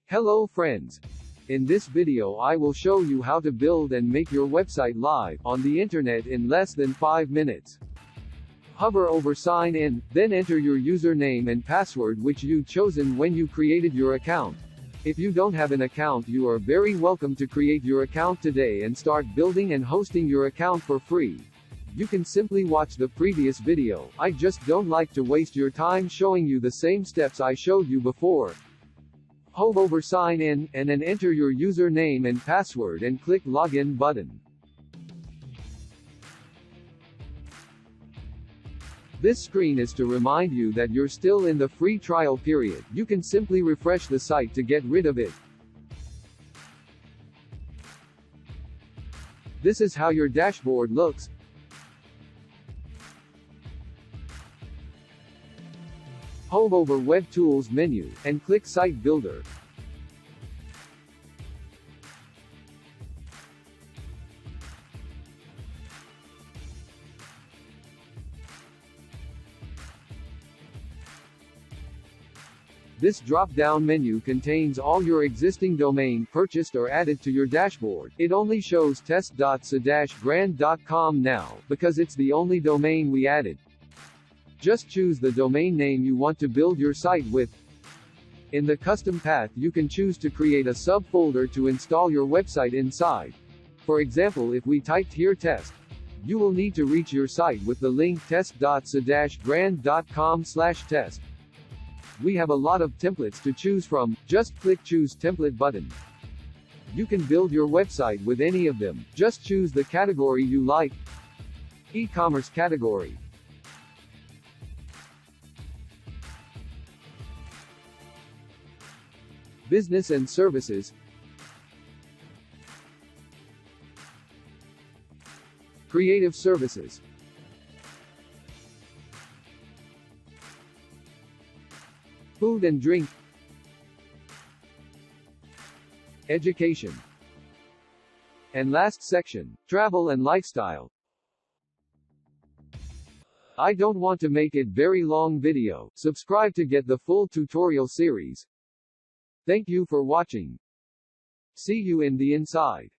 Hello friends. In this video I will show you how to build and make your website live on the internet in less than 5 minutes. Hover over sign in, then enter your username and password which you chosen when you created your account. If you don't have an account, you are very welcome to create your account today and start building and hosting your account for free. You can simply watch the previous video. I just don't like to waste your time showing you the same steps I showed you before. Hover over sign in, and then enter your username and password and click login button. This screen is to remind you that you're still in the free trial period. You can simply refresh the site to get rid of it. This is how your dashboard looks. Hover over Web Tools menu, and click Site Builder. This drop-down menu contains all your existing domain purchased or added to your dashboard. It only shows test.sa-grand.com now, because it's the only domain we added. Just choose the domain name you want to build your site with. In the custom path you can choose to create a subfolder to install your website inside. For example, if we typed here test, you will need to reach your site with the link test.sa-grand.com/test. We have a lot of templates to choose from. Just click Choose Template button. You can build your website with any of them. Just choose the category you like. E-commerce category. Business and services. Creative services. Food and drink. Education. And last section, travel and lifestyle. I don't want to make it very long video. Subscribe to get the full tutorial series. Thank you for watching. See you in the inside.